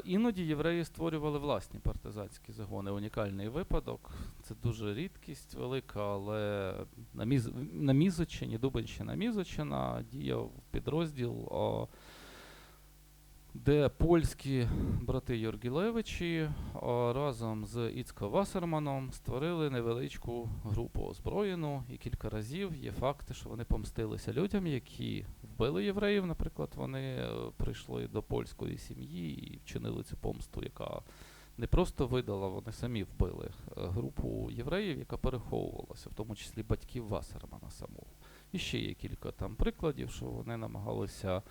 Іноді євреї створювали власні партизанські загони. Унікальний випадок. Це дуже рідкість велика, але на Мізочині, Дубенщина, Мізочина, діяв підрозділ, де польські брати Юргілевичі разом з Іцко Вассерманом створили невеличку групу озброєну, і кілька разів є факти, що вони помстилися людям, які вбили євреїв. Наприклад, вони прийшли до польської сім'ї і вчинили цю помсту, яка не просто видала, вони самі вбили групу євреїв, яка переховувалася, в тому числі батьків Вассермана самого. І ще є кілька там прикладів, що вони намагалися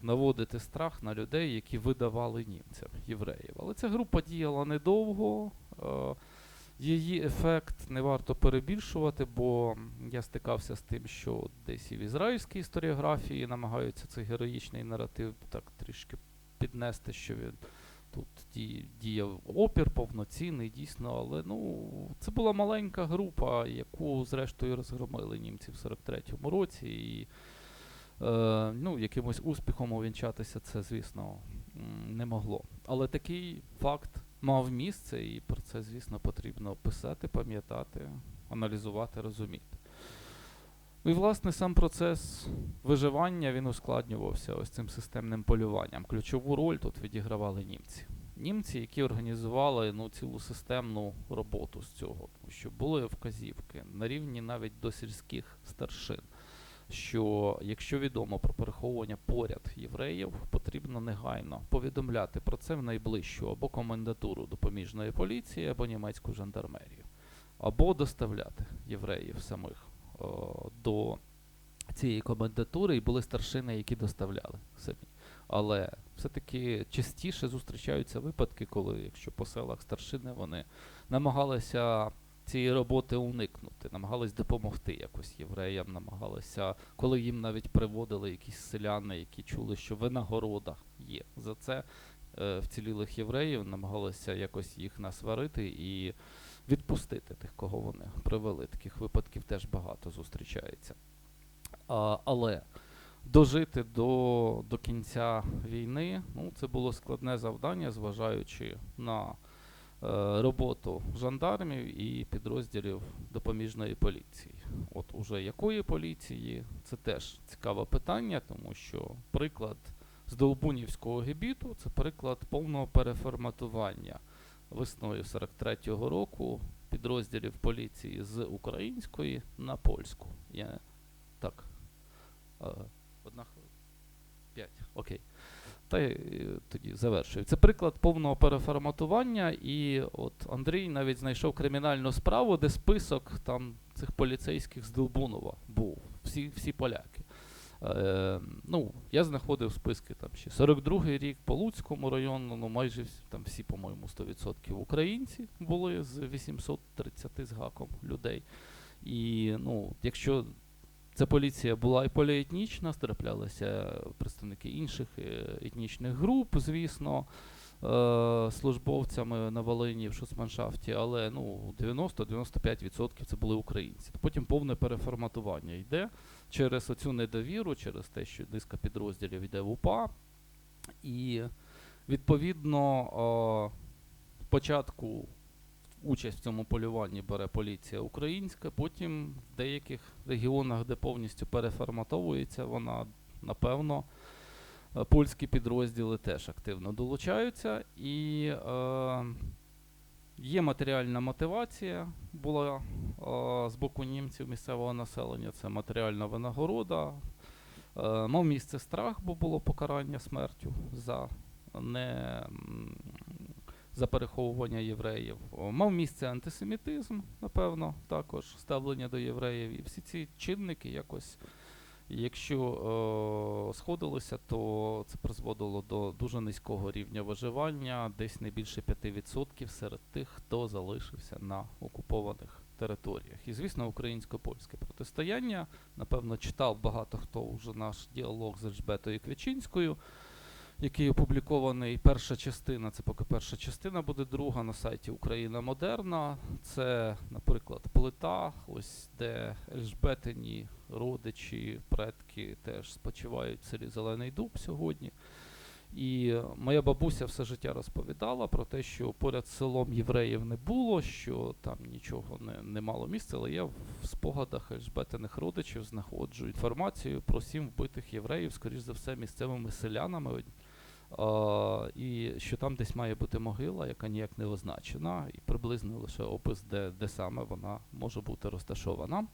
наводити страх на людей, які видавали німцям, євреїв. Але ця група діяла недовго, її ефект не варто перебільшувати, бо я стикався з тим, що десь і в ізраїльській історіографії намагаються цей героїчний наратив так трішки піднести, що він тут діяв опір повноцінний, дійсно, але це була маленька група, яку зрештою розгромили німці в 43-му році, і якимось успіхом увінчатися це, звісно, не могло. Але такий факт мав місце, і про це, звісно, потрібно писати, пам'ятати, аналізувати, розуміти. І, власне, сам процес виживання, він ускладнювався ось цим системним полюванням. Ключову роль тут відігравали німці. Німці, які організували цілу системну роботу з цього, тому що були вказівки на рівні навіть до сільських старшин, що якщо відомо про переховування поряд євреїв, потрібно негайно повідомляти про це в найближчу або комендатуру допоміжної поліції, або німецьку жандармерію, або доставляти євреїв самих до цієї комендатури, і були старшини, які доставляли самі. Але все-таки частіше зустрічаються випадки, коли, якщо по селах старшини, вони намагалися цієї роботи уникнути, намагались допомогти якось євреям, намагалися, коли їм навіть приводили якісь селяни, які чули, що винагорода є за це, вцілілих євреїв, намагалися якось їх насварити і відпустити тих, кого вони привели. Таких випадків теж багато зустрічається. Але дожити до кінця війни, це було складне завдання, зважаючи на роботу жандармів і підрозділів допоміжної поліції. От уже якої поліції, це теж цікаве питання, тому що приклад з Долбунівського гебіту – це приклад повного переформатування весною 43-го року підрозділів поліції з української на польську. Одна хвилина. 5. Окей. Та тоді завершую. Це приклад повного переформатування, і от Андрій навіть знайшов кримінальну справу, де список там цих поліцейських з Долбунова був. Всі поляки. Я знаходив списки там ще 42-й рік по Луцькому району, майже всі, по-моєму, 100% українці були з 830 з гаком людей. І, якщо ця поліція була і поліетнічна, траплялися представники інших етнічних груп, звісно, службовцями на Волині в шуцманшафті, але 90-95% це були українці. Потім повне переформатування йде через оцю недовіру, через те, що низка підрозділів йде в УПА, І відповідно спочатку участь в цьому полюванні бере поліція українська, потім в деяких регіонах, де повністю переформатовується вона, напевно, польські підрозділи теж активно долучаються. І є матеріальна мотивація була з боку німців, місцевого населення, це матеріальна винагорода. Мав місце страх, бо було покарання смертю за переховування євреїв. Мав місце антисемітизм, напевно, також ставлення до євреїв. І всі ці чинники якось, якщо сходилися, то це призводило до дуже низького рівня виживання, десь не більше 5% серед тих, хто залишився на окупованих територіях. І, звісно, українсько-польське протистояння. Напевно, читав багато хто вже наш діалог з Ельжбетою Квічинською, який опублікований. Перша частина, це поки перша частина, буде друга на сайті Україна Модерна. Це, наприклад, плита, ось де Ельжбетині родичі, предки теж спочивають в селі Зелений Дуб сьогодні. І моя бабуся все життя розповідала про те, що поряд з селом євреїв не було, що там нічого не мало місця, але я в спогадах Ельжбетиних родичів знаходжу інформацію про 7 вбитих євреїв, скоріш за все, місцевими селянами, і що там десь має бути могила, яка ніяк не означена, і приблизно лише опис, де саме вона може бути розташована.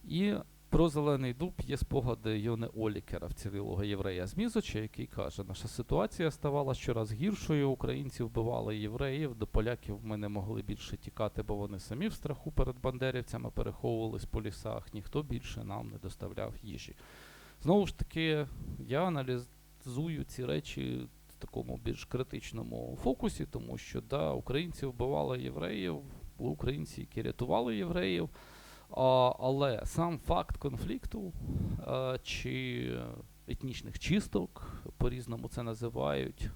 І про Зелений Дуб є спогади Йони Олікера, вцілілого єврея з Мізоча, який каже: наша ситуація ставала щораз гіршою, українці вбивали євреїв, до поляків ми не могли більше тікати, бо вони самі в страху перед бандерівцями переховувались по лісах, ніхто більше нам не доставляв їжі. Знову ж таки, я аналізую ці речі в такому більш критичному фокусі, тому що, да, українці вбивали євреїв, були українці, які рятували євреїв, але сам факт конфлікту чи етнічних чисток, по-різному це називають,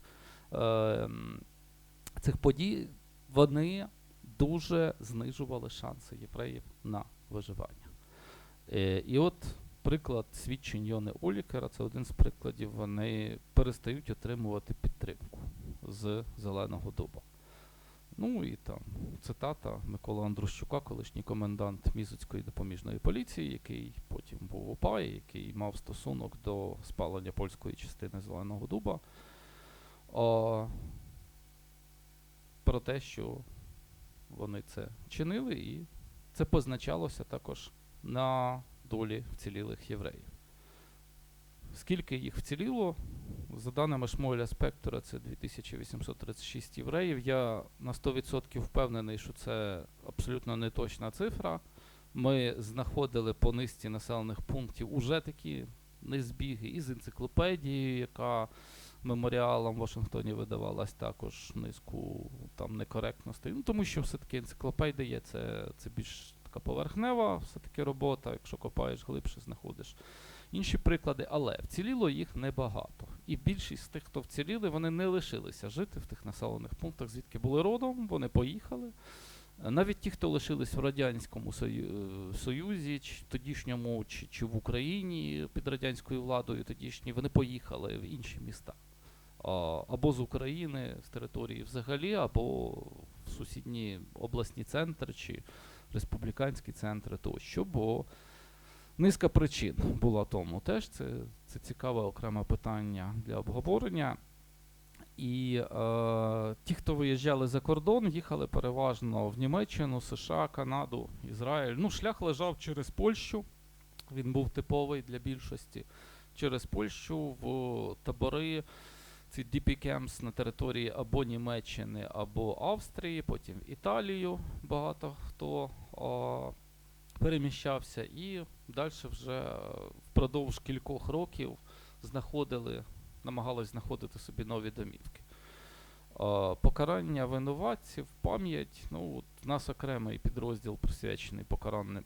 цих подій, вони дуже знижували шанси євреїв на виживання. І от приклад свідчень Йони Олікера, це один з прикладів, вони перестають отримувати підтримку з Зеленого Дуба. Ну і там цитата Миколи Андрущука, колишній комендант Мізоцької допоміжної поліції, який потім був ОПА, який мав стосунок до спалення польської частини Зеленого Дуба, про те, що вони це чинили, і це позначалося також на долі вцілілих євреїв. Скільки їх вціліло? За даними Шмойля Спектора, це 2836 євреїв. Я на 100% впевнений, що це абсолютно не точна цифра. Ми знаходили по низці населених пунктів уже такі незбіги із енциклопедією, яка меморіалом в Вашингтоні видавалась, також низку там некоректностей. Ну, тому що все-таки енциклопедія це більш така поверхнева все-таки робота, якщо копаєш глибше, знаходиш інші приклади, але вціліло їх небагато. І більшість з тих, хто вціліли, вони не лишилися жити в тих населених пунктах, звідки були родом, вони поїхали. Навіть ті, хто лишились в Радянському Союзі, чи тодішньому, чи в Україні під радянською владою тодішній, вони поїхали в інші міста. Або з України, з території взагалі, або в сусідні обласні центри, чи республіканські центри тощо, бо низка причин була тому теж, це цікаве окреме питання для обговорення. І ті, хто виїжджали за кордон, їхали переважно в Німеччину, США, Канаду, Ізраїль. Ну, шлях лежав через Польщу, він був типовий для більшості. Через Польщу в табори, ці DP Camps на території або Німеччини, або Австрії, потім в Італію багато хто переміщався, і далі вже впродовж кількох років намагались знаходити собі нові домівки. Покарання винуватців, пам'ять, ну, от в нас окремий підрозділ присвячений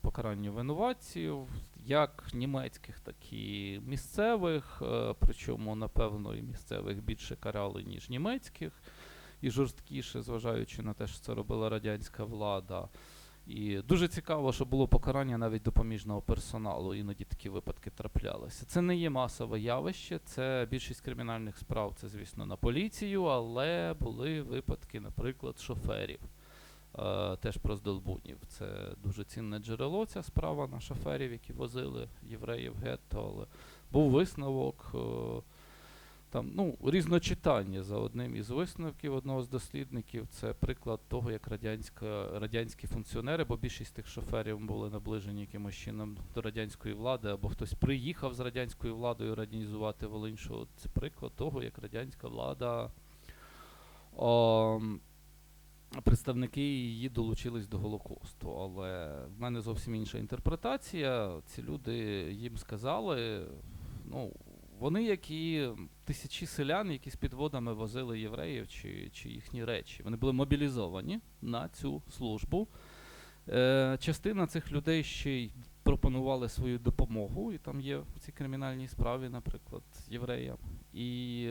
покаранню винуватців, як німецьких, так і місцевих, причому, напевно, і місцевих більше карали, ніж німецьких, і жорсткіше, зважаючи на те, що це робила радянська влада. І дуже цікаво, що було покарання навіть допоміжного персоналу, іноді такі випадки траплялися. Це не є масове явище, це більшість кримінальних справ, це, звісно, на поліцію, але були випадки, наприклад, шоферів, теж про здолбунів. Це дуже цінне джерело, ця справа на шоферів, які возили євреїв в гетто, але був висновок, там, ну, різночитання за одним із висновків одного з дослідників. Це приклад того, як радянські функціонери, бо більшість тих шоферів були наближені якимось чином до радянської влади, або хтось приїхав з радянською владою організувати Волинь. Це приклад того, як радянська влада, представники її долучились до Голокосту. Але в мене зовсім інша інтерпретація. Ці люди їм сказали, ну, вони, як і тисячі селян, які з підводами возили євреїв чи їхні речі. Вони були мобілізовані на цю службу. Частина цих людей ще й пропонували свою допомогу, і там є в цій кримінальній справі, наприклад, євреям. І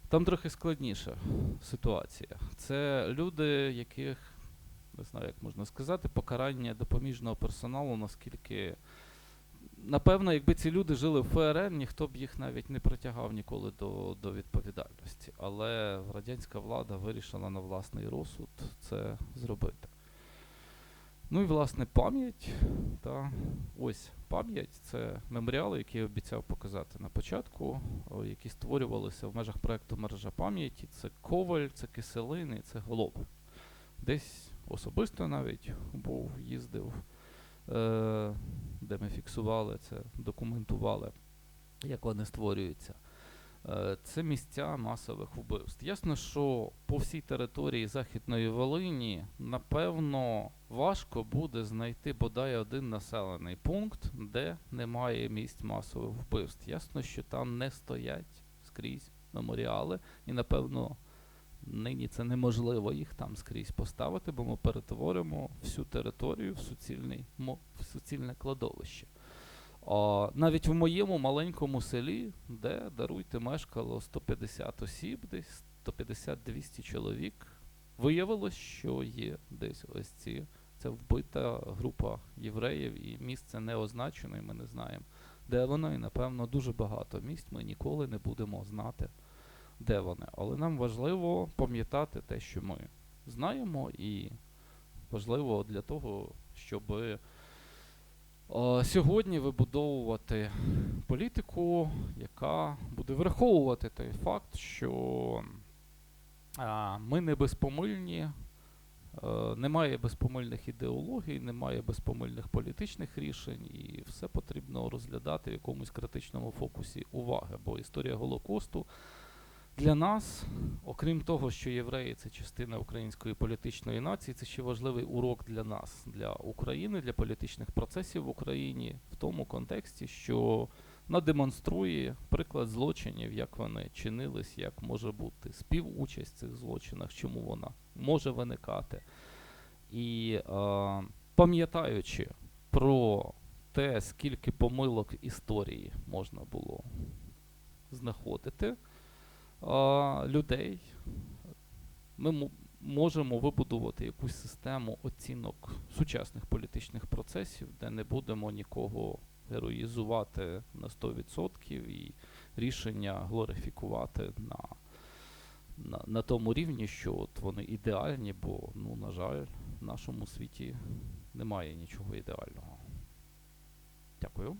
там трохи складніша ситуація. Це люди, яких, не знаю, як можна сказати, покарання допоміжного персоналу, наскільки... Напевно, якби ці люди жили в ФРН, ніхто б їх навіть не притягав ніколи до відповідальності. Але радянська влада вирішила на власний розсуд це зробити. Ну і, власне, пам'ять. Ось пам'ять – це меморіали, які я обіцяв показати на початку, які створювалися в межах проєкту «Мережа пам'яті». Це Коваль, це Киселин і це Голоб. Десь особисто навіть їздив, де ми фіксували це, документували, як вони створюються. Це місця масових вбивств. Ясно, що по всій території Західної Волині, напевно, важко буде знайти бодай один населений пункт, де немає місць масових вбивств. Ясно, що там не стоять скрізь меморіали, і, напевно, нині це неможливо їх там скрізь поставити, бо ми перетворимо всю територію в суцільне кладовище. Навіть в моєму маленькому селі, де, даруйте, мешкало 150 осіб, десь 150-200 чоловік, виявилось, що є десь ця вбита група євреїв, і місце не означено, і ми не знаємо, де воно, і, напевно, дуже багато місць ми ніколи не будемо знати, де вони. Але нам важливо пам'ятати те, що ми знаємо, і важливо для того, щоб сьогодні вибудовувати політику, яка буде враховувати той факт, що ми не безпомильні, немає безпомильних ідеологій, немає безпомильних політичних рішень, і все потрібно розглядати в якомусь критичному фокусі уваги, бо історія Голокосту для нас, окрім того, що євреї – це частина української політичної нації, це ще важливий урок для нас, для України, для політичних процесів в Україні, в тому контексті, що вона демонструє приклад злочинів, як вони чинились, як може бути співучасть в цих злочинах, чому вона може виникати. І пам'ятаючи про те, скільки помилок історії можна було знаходити, людей, ми можемо вибудувати якусь систему оцінок сучасних політичних процесів, де не будемо нікого героїзувати на 100% і рішення глорифікувати на тому рівні, що от вони ідеальні, бо, ну, на жаль, в нашому світі немає нічого ідеального. Дякую.